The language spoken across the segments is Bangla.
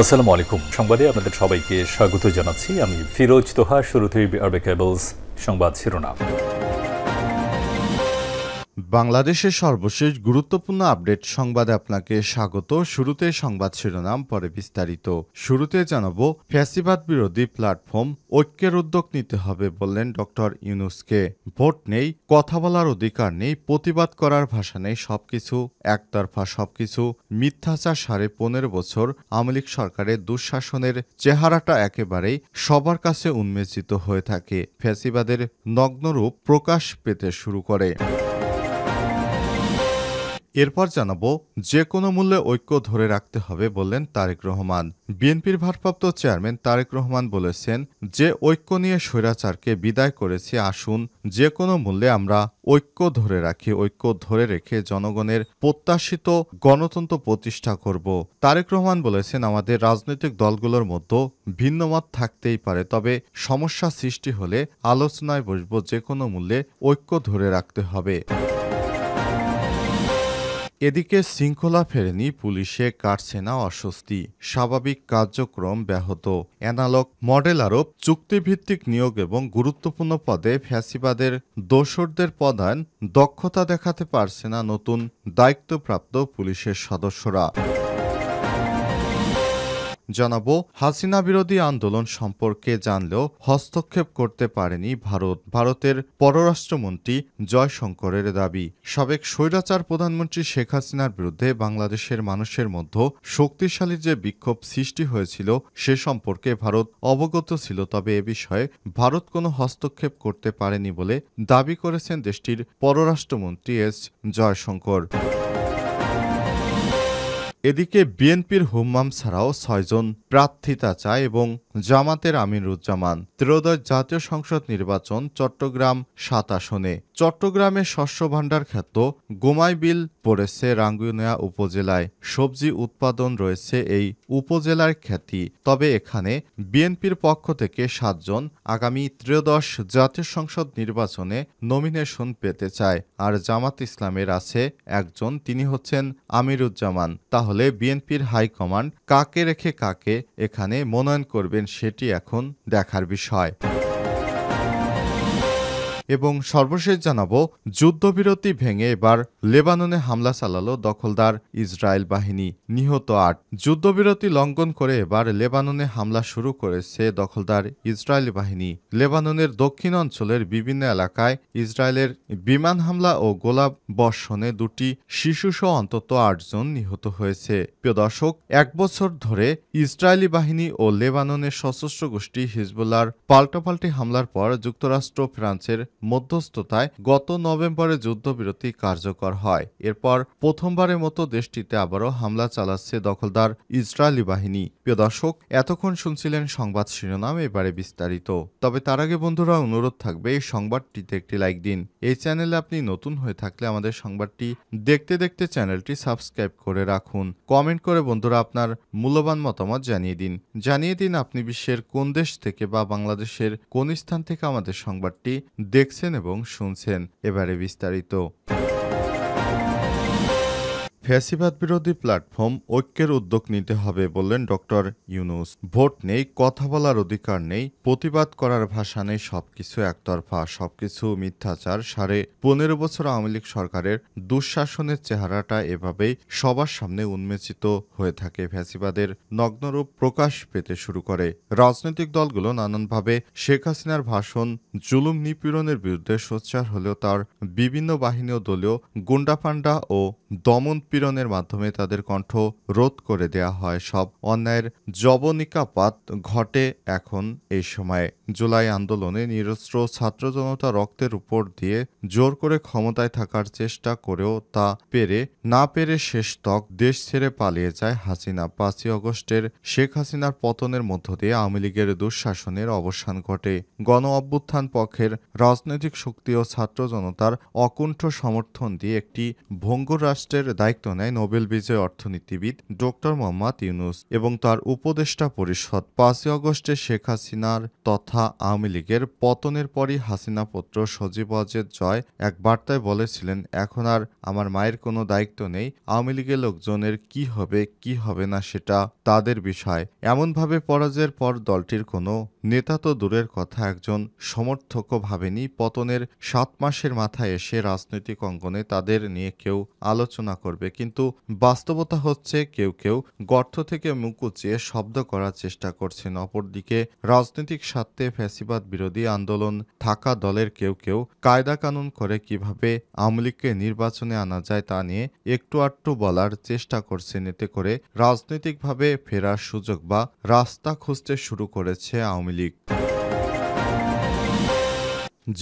আসসালামু আলাইকুম। সংবাদে আপনাদের সবাইকে স্বাগত জানাচ্ছি। আমি ফিরোজ তোহা। শুরুতেই আরবে কেবলস সংবাদ শিরোনাম। বাংলাদেশের সর্বশেষ গুরুত্বপূর্ণ আপডেট সংবাদে আপনাকে স্বাগত। শুরুতে সংবাদ শিরোনাম, পরে বিস্তারিত। শুরুতে জানাবো, ফ্যাসিবাদ বিরোধী প্ল্যাটফর্ম ঐক্যের উদ্যোগ নিতে হবে বললেন ডক্টর ইউনূসকে। ভোট নেই, কথা বলার অধিকার নেই, প্রতিবাদ করার ভাষা নেই, সবকিছু একতরফা, সবকিছু মিথ্যাচার। 15.5 বছর আওয়ামী লীগ সরকারের দুঃশাসনের চেহারাটা একেবারেই সবার কাছে উন্মেচিত হয়ে থাকে। ফ্যাসিবাদের নগ্নরূপ প্রকাশ পেতে শুরু করে। এরপর জানাবো, যে কোনো মূল্যে ঐক্য ধরে রাখতে হবে বললেন তারেক রহমান। বিএনপির ভারপ্রাপ্ত চেয়ারম্যান তারেক রহমান বলেছেন, যে ঐক্য নিয়ে স্বৈরাচারকে বিদায় করেছি, আসুন যে কোনো মূল্যে আমরা ঐক্য ধরে রাখি। ঐক্য ধরে রেখে জনগণের প্রত্যাশিত গণতন্ত্র প্রতিষ্ঠা করব। তারেক রহমান বলেছেন, আমাদের রাজনৈতিক দলগুলোর মধ্যে ভিন্নমত থাকতেই পারে, তবে সমস্যা সৃষ্টি হলে আলোচনায় বসব, যে কোনো মূল্যে ঐক্য ধরে রাখতে হবে। এদিকে শৃঙ্খলা ফেরেনি পুলিশে, কাটছে না অস্বস্তি, স্বাভাবিক কার্যক্রম ব্যাহত। অ্যানালগ মডেল আরোপ, চুক্তিভিত্তিক নিয়োগ এবং গুরুত্বপূর্ণ পদে ফ্যাসিবাদের দোসরদের পদায়ন, দক্ষতা দেখাতে পারছে না নতুন দায়িত্বপ্রাপ্ত পুলিশের সদস্যরা। জানাবো, হাসিনা বিরোধী আন্দোলন সম্পর্কে জানলেও হস্তক্ষেপ করতে পারেনি ভারত। ভারতের পররাষ্ট্রমন্ত্রী জয়শঙ্করের দাবি, সাবেক স্বৈরাচার প্রধানমন্ত্রী শেখ হাসিনার বিরুদ্ধে বাংলাদেশের মানুষের মধ্যে শক্তিশালী যে বিক্ষোভ সৃষ্টি হয়েছিল সে সম্পর্কে ভারত অবগত ছিল, তবে এ বিষয়ে ভারত কোনো হস্তক্ষেপ করতে পারেনি বলে দাবি করেছেন দেশটির পররাষ্ট্রমন্ত্রী এস জয়শঙ্কর। এদিকে বিএনপির হুম্মাম ছাড়াও 6 জন প্রার্থিতা চায় এবং জামাতের আমিরুজ্জামান। ত্রয়োদশ জাতীয় সংসদ নির্বাচন চট্টগ্রাম 7 আসনে। চট্টগ্রামে শস্য ভাণ্ডার খ্যাত গোমাইবিল পড়েছে রাঙ্গুনিয়া উপজেলায়। সবজি উৎপাদন রয়েছে এই উপজেলার খ্যাতি। তবে এখানে বিএনপির পক্ষ থেকে 7 জন আগামী ত্রয়োদশ জাতীয় সংসদ নির্বাচনে নমিনেশন পেতে চায়, আর জামাত ইসলামের আছে একজন, তিনি হচ্ছেন আমিরুজ্জামান। তাহলে বিএনপির হাইকমান্ড কাকে রেখে কাকে এখানে মনোনয়ন করবেন সেটি এখন দেখার বিষয়। এবং সর্বশেষ জানাবো, যুদ্ধবিরতি ভেঙে এবার লেবাননে হামলা চালালো দখলদার ইসরায়েল বাহিনী, নিহত 8। যুদ্ধবিরতি লঙ্ঘন করে এবার লেবাননে হামলা শুরু করেছে দখলদার ইসরায়েলি বাহিনী। লেবাননের দক্ষিণ অঞ্চলের বিভিন্ন এলাকায় ইসরায়েলের বিমান হামলা ও গোলা বর্ষণে 2টি শিশুসহ অন্তত 8 জন নিহত হয়েছে। প্রিয় দর্শক, 1 বছর ধরে ইসরায়েলি বাহিনী ও লেবাননের সশস্ত্র গোষ্ঠী হিজবুল্লাহর পাল্টাপাল্টি হামলার পর যুক্তরাষ্ট্র ফ্রান্সের মধ্যস্থতায় গত নভেম্বরে যুদ্ধবিরতি কার্যকর হয়। এরপর প্রথমবারের মতো দেশটিতে আবারও হামলা চালাচ্ছে দখলদার ইসরায়েলি বাহিনী। প্রিয় দর্শক, এতক্ষণ শুনছিলেন সংবাদ শিরোনাম, এবারে বিস্তারিত। তবে তার আগে বন্ধুরা, অনুরোধ থাকবে এই সংবাদটিতে একটি লাইক দিন। এই চ্যানেলে আপনি নতুন হয়ে থাকলে আমাদের সংবাদটি দেখতে দেখতে চ্যানেলটি সাবস্ক্রাইব করে রাখুন। কমেন্ট করে বন্ধুরা আপনার মূল্যবান মতামত জানিয়ে দিন আপনি বিশ্বের কোন দেশ থেকে বা বাংলাদেশের কোন স্থান থেকে আমাদের সংবাদটি দেখছেন এবং শুনছেন। এবারে বিস্তারিত। ফ্যাসিবাদ বিরোধী প্ল্যাটফর্ম ঐক্যের উদ্যোগ নিতে হবে বললেন ডক্টর ইউনূস। ভোট নেই, কথা বলার অধিকার নেই, প্রতিবাদ করার ভাষা নেই, সবকিছু একতরফা, সবকিছু মিথ্যাচার। 15.5 বছর আওয়ামী লীগ সরকারের দুঃশাসনের চেহারাটা এভাবেই সবার সামনে উন্মেচিত হয়ে থাকে। ফ্যাসিবাদের নগ্নরূপ প্রকাশ পেতে শুরু করে। রাজনৈতিক দলগুলো নানানভাবে শেখ হাসিনার ভাষণ, জুলুম নিপীড়নের বিরুদ্ধে সোচ্চার হলেও তার বিভিন্ন বাহিনী ও দলীয় গুন্ডাপান্ডা ও দমন পীড়নের মাধ্যমে তাদের কণ্ঠ রোধ করে দেয়া হয়। সব অন্যায়ের যবনিকাপাত ঘটে এখন এই সময়ে। জুলাই আন্দোলনে নিরস্ত্র ছাত্র জনতা রক্তের উপর দিয়ে জোর করে ক্ষমতায় থাকার চেষ্টা করেও তা না পেরে শেষ তক দেশ ছেড়ে পালিয়ে যায় হাসিনা। 5ই আগস্টের শেখ হাসিনার পতনের মধ্য দিয়ে আওয়ামী লীগের দুঃশাসনের অবসান ঘটে। গণ অভ্যুত্থান পক্ষের রাজনৈতিক শক্তি ও ছাত্র জনতার অকুণ্ঠ সমর্থন দিয়ে একটি ভঙ্গুর রাষ্ট্রের দায়িত্ব নেয় নোবেল বিজয়ী অর্থনীতিবিদ ডক্টর মোহাম্মদ ইউনূস এবং তার উপদেষ্টা পরিষদ। ৫ই আগস্টে শেখ হাসিনার তথা আওয়ামী লীগের পতনের পরই হাসিনা পুত্র সজীব ওয়াজেদ জয় এক বার্তায় বলেছিলেন, এখন আর আমার মায়ের কোনো দায়িত্ব নেই। আওয়ামী লীগের লোকজনের কি হবে কি হবে না সেটা তাদের বিষয়। এমনভাবে পরাজয়ের পর দলটির কোনো নেতা তো দূরের কথা, একজন সমর্থকও ভাবেনি পতনের ৭ মাসের মাথায় এসে রাজনৈতিক অঙ্গনে তাদের নিয়ে কেউ আলোচনা করবে। কিন্তু বাস্তবতা হচ্ছে কেউ কেউ গর্ত থেকে মুখ উঁচিয়ে শব্দ করার চেষ্টা করছেন। অপরদিকে রাজনৈতিক স্বার্থে ফ্যাসিবাদ বিরোধী আন্দোলন থাকা দলের কেউ কেউ কায়দা কানুন করে কিভাবে আওয়ামী লীগকে নির্বাচনে আনা যায় তা নিয়ে একটু আধটু বলার চেষ্টা করছেন। এতে করে রাজনৈতিকভাবে ফেরার সুযোগ বা রাস্তা খুঁজতে শুরু করেছে আওয়ামী লীগ।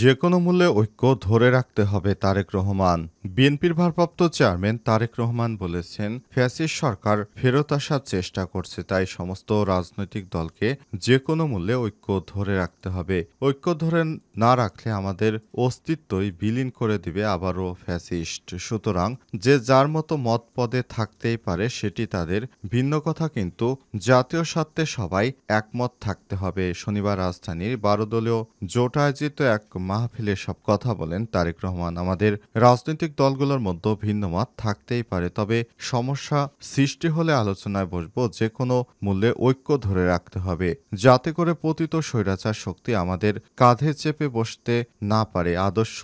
যে কোনো মূল্যে ঐক্য ধরে রাখতে হবে তারেক রহমান। বিএনপির ভারপ্রাপ্ত চেয়ারম্যান তারেক রহমান বলেছেন, ফ্যাসিস্ট সরকার ফেরত আসার চেষ্টা করছে, তাই সমস্ত রাজনৈতিক দলকে যে কোনো মূল্যে ঐক্য ধরে রাখতে হবে। ঐক্য ধরে না রাখলে আমাদের অস্তিত্বই বিলীন করে দিবে আবারও ফ্যাসিস্ট। সুতরাং যে যার মতো মত পদে থাকতেই পারে সেটি তাদের ভিন্ন কথা, কিন্তু জাতীয় স্বার্থে সবাই একমত থাকতে হবে। শনিবার রাজধানীর ১২ দলীয় জোট আয়োজিত এক মাহফিলে সব কথা বলেন তারেক রহমান। আমাদের রাজনৈতিক দলগুলোর মধ্যে ভিন্ন মত থাকতেই পারে, তবে সমস্যা সৃষ্টি হলে আলোচনায় বসবো। যে কোনো মূল্যে ঐক্য ধরে রাখতে হবে, যাতে করে পতিত স্বৈরাচার শক্তি আমাদের কাঁধে চেপে বসতে না পারে। আদর্শ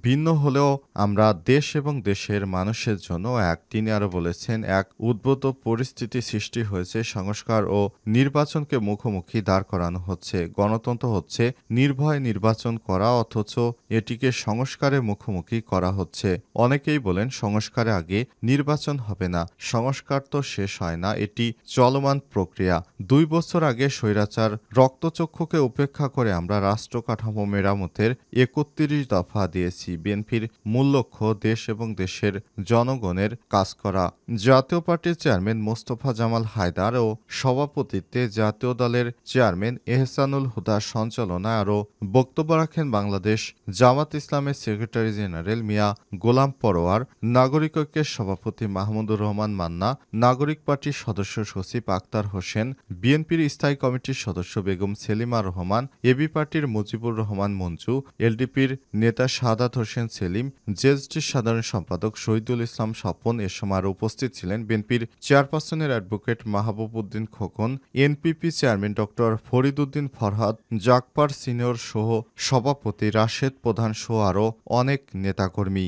ভিন্ন হলেও আমরা দেশ এবং দেশের মানুষের জন্য এক। তিনি আরো বলেছেন, এক উদ্ভূত পরিস্থিতি সৃষ্টি হয়েছে, সংস্কার ও নির্বাচনকে মুখোমুখি দাঁড় করানো হচ্ছে। গণতন্ত্র হচ্ছে নির্ভয়ে নির্বাচন করা, অথচ এটিকে সংস্কারের মুখোমুখি করা হচ্ছে। অনেকেই বলেন সংস্কারের আগে নির্বাচন হবে না। সংস্কার তো শেষ হয় না, এটি চলমান প্রক্রিয়া। ২ বছর আগে স্বৈরাচার রক্তচক্ষুকে উপেক্ষা করে আমরা রাষ্ট্র কাঠামো মেরামতের ৩১ দফা দিয়েছি। বিএনপির মূল লক্ষ্য দেশ এবং দেশের জনগণের কাজ করা। জাতীয় পার্টির চেয়ারম্যান মোস্তফা জামাল হায়দার ও সভাপতিত্বে জাতীয় দলের চেয়ারম্যান এহসানুল হুদার সঞ্চালনায় আরও বক্তব্য রাখেন বাংলাদেশ জামাত ইসলামের সেক্রেটারি জেনারেল মিয়া গোলাম পরোয়ার, নাগরিক ঐক্যের সভাপতি মাহমুদুর রহমান মান্না, নাগরিক পার্টির সদস্য সচিব আক্তার হোসেন, বিএনপির স্থায়ী কমিটির সদস্য বেগম সেলিমা রহমান, এবি পার্টির মুজিবুর রহমান মঞ্জু, এলডিপির নেতা সাদাত হোসেন সেলিম, জেএসডির সাধারণ সম্পাদক শহীদুল ইসলাম স্বপন। এ সময় আরও উপস্থিত ছিলেন বিএনপির চেয়ারপারসনের advocate Mahbub Uddin Khokon, NPP chairman doctor Farid Uddin Farhad, জাগপার সিনিয়র সহ সভাপতি রাশেদ প্রধান সহ আরও অনেক নেতাকর্মী।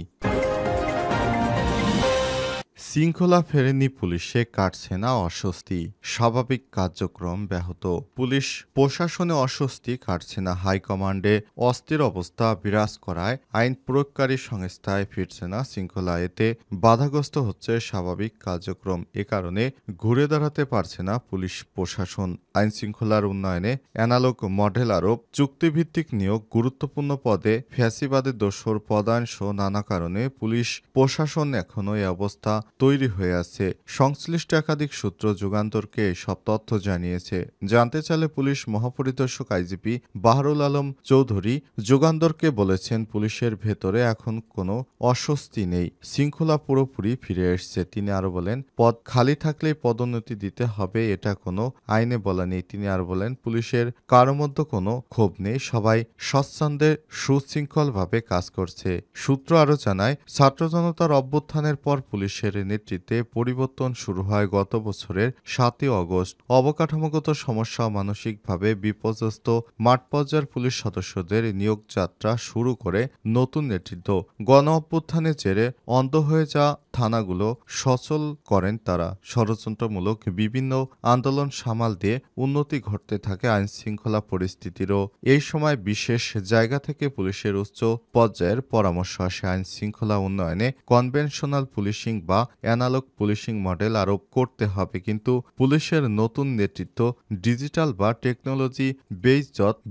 শৃঙ্খলা ফেরেনি পুলিশে, কাটছে না অস্বস্তি, স্বাভাবিক কার্যক্রম ব্যাহত। পুলিশ প্রশাসনে অস্বস্তি কাটছে না, হাইকমান্ডে অস্থির অবস্থা বিরাজ করায় আইন প্রয়োগকারী সংস্থায় ফিরছে না শৃঙ্খলা। এতে বাধাগ্রস্ত হচ্ছে স্বাভাবিক কার্যক্রম। এ কারণে ঘুরে দাঁড়াতে পারছে না পুলিশ প্রশাসন। আইন শৃঙ্খলার উন্নয়নে অ্যানালগ মডেল আরোপ, চুক্তিভিত্তিক নিয়োগ, গুরুত্বপূর্ণ পদে ফ্যাসিবাদের দোসর পদায়ন সহ নানা কারণে পুলিশ প্রশাসন এখনও এই অবস্থা তৈরি হয়ে আছে। সংশ্লিষ্ট একাধিক সূত্র যুগান্তরকে সব তথ্য জানিয়েছে। জানতে চাইলে পুলিশ মহাপরিদর্শক আইজিপি বাহরুল আলম চৌধুরী যুগান্তরকে বলেছেন, পুলিশের ভেতরে এখন কোনো অস্বস্তি নেই, শৃঙ্খলা পুরোপুরি ফিরে এসছে। তিনি আরো বলেন, পদ খালি থাকলেই পদোন্নতি দিতে হবে, এটা কোনো আইনে বলা নেই। তিনি আরো বলেন, পুলিশের কারো মধ্যে কোনো ক্ষোভ নেই, সবাই স্বচ্ছন্দে সুশৃঙ্খলভাবে কাজ করছে। সূত্র আরো জানায়, ছাত্র জনতার অভ্যুত্থানের পর পুলিশের নেতৃত্বে পরিবর্তন শুরু হয় গত বছরের ৭ই আগস্ট। অবকাঠামোগত সমস্যা, মানসিকভাবে বিপর্যস্ত মাঠ পর্যায়ের পুলিশ সদস্যদের নিয়োগ যাত্রা শুরু করে নতুন নেতৃত্ব। গণ অভ্যুত্থানের জেরে অন্ধ হয়ে যাওয়া থানাগুলো সচল করেন তারা। ষড়যন্ত্রমূলক বিভিন্ন আন্দোলন সামাল দিয়ে উন্নতি ঘটতে থাকে আইন শৃঙ্খলা পরিস্থিতিরও। এই সময় বিশেষ জায়গা থেকে পুলিশের উচ্চ পর্যায়ের পরামর্শ আসে। আইন শৃঙ্খলা উন্নয়নে কনভেনশনাল পুলিশিং বা অ্যানালগ পুলিশিং মডেল আরোপ করতে হবে, কিন্তু পুলিশের নতুন নেতৃত্ব ডিজিটাল বা টেকনোলজি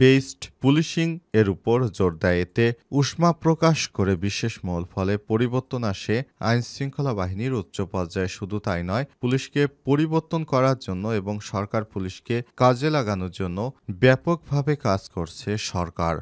বেসড পুলিশিং এর উপর জোর দেয়। এতে উষ্মা প্রকাশ করে বিশেষ মহল, ফলে পরিবর্তন আসে আইন শৃঙ্খলা বাহিনীর উচ্চ পর্যায়ে। শুধু তাই নয়, পুলিশকে পরিবর্তন করার জন্য এবং সরকার পুলিশকে কাজে লাগানোর জন্য ব্যাপকভাবে কাজ করছে সরকার।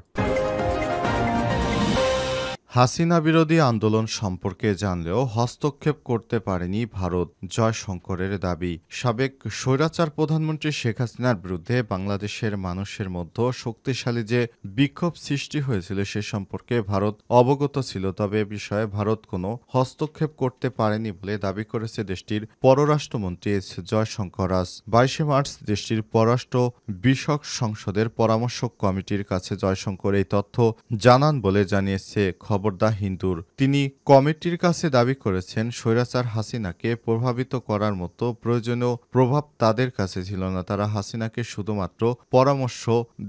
হাসিনা বিরোধী আন্দোলন সম্পর্কে জানলেও হস্তক্ষেপ করতে পারেনি ভারত, জয়শঙ্করের দাবি। সাবেক স্বৈরাচার প্রধানমন্ত্রী শেখ হাসিনার বিরুদ্ধে বাংলাদেশের মানুষের মধ্যে শক্তিশালী যে বিক্ষোভ সৃষ্টি হয়েছিল সে সম্পর্কে ভারত অবগত ছিল, তবে এ বিষয়ে ভারত কোনো হস্তক্ষেপ করতে পারেনি বলে দাবি করেছে দেশটির পররাষ্ট্রমন্ত্রী এস জয়শঙ্কর। আজ 22 মার্চ দেশটির পররাষ্ট্র বিষয়ক সংসদের পরামর্শক কমিটির কাছে জয়শঙ্কর এই তথ্য জানান বলে জানিয়েছে খবর দ্য হিন্দুর। তিনি কমিটির কাছে দাবি করেছেন, স্বৈরাচার হাসিনাকে প্রভাবিত করার মতো প্রয়োজনীয় প্রভাব তাদের কাছে ছিল না। তারা হাসিনাকে শুধুমাত্র পরামর্শ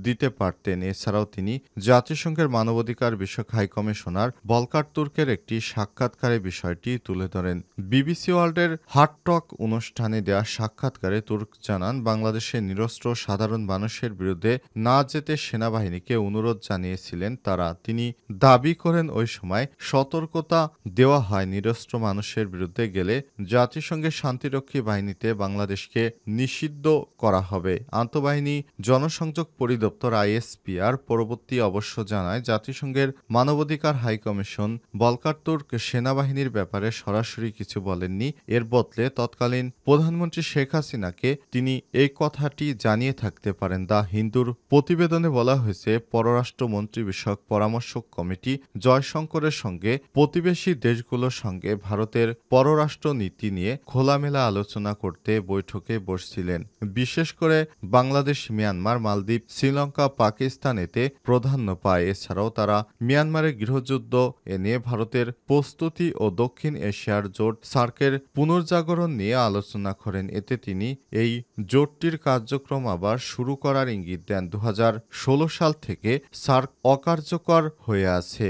দিতে পারতেন। এছাড়াও তিনি জাতিসংঘের মানবাধিকার বিষয়ক হাইকমিশনার ভলকার তুর্কের একটি সাক্ষাৎকারে বিষয়টি তুলে ধরেন। বিবিসি ওয়ার্ল্ডের হার্ট টক অনুষ্ঠানে দেয়া সাক্ষাৎকারে তুর্ক জানান, বাংলাদেশের নিরস্ত্র সাধারণ মানুষের বিরুদ্ধে না যেতে সেনাবাহিনীকে অনুরোধ জানিয়েছিলেন তারা। তিনি দাবি করেন ওই সময় সতর্কতা দেওয়া হয়, নিরস্ত্র মানুষের বিরুদ্ধে গেলে জাতিসংঘের শান্তিরক্ষী বাহিনীতে বাংলাদেশকে নিষিদ্ধ করা হবে। আন্তঃবাহিনী জনসংযোগ পরিদপ্তর আইএসপিআর পরবর্তী অবশ্য জানায়, জাতিসংঘের মানবাধিকার হাইকমিশন ভলকার তুর্ক সেনাবাহিনীর ব্যাপারে সরাসরি কিছু বলেননি। এর বদলে তৎকালীন প্রধানমন্ত্রী শেখ হাসিনাকে তিনি এই কথাটি জানিয়ে থাকতে পারেন। দ্য হিন্দুর প্রতিবেদনে বলা হয়েছে, পররাষ্ট্রমন্ত্রী বিষয়ক পরামর্শক কমিটি জয়শঙ্করের সঙ্গে প্রতিবেশী দেশগুলোর সঙ্গে ভারতের পররাষ্ট্র নীতি নিয়ে খোলামেলা আলোচনা করতে বৈঠকে বসছিলেন। বিশেষ করে বাংলাদেশ, মিয়ানমার, মালদ্বীপ, শ্রীলঙ্কা, পাকিস্তান এতে প্রাধান্য পায়। এছাড়াও তারা মিয়ানমারের গৃহযুদ্ধ এ নিয়ে ভারতের প্রস্তুতি ও দক্ষিণ এশিয়ার জোট সার্কের পুনর্জাগরণ নিয়ে আলোচনা করেন। এতে তিনি এই জোটটির কার্যক্রম আবার শুরু করার ইঙ্গিত দেন। 2016 সাল থেকে সার্ক অকার্যকর হয়ে আছে।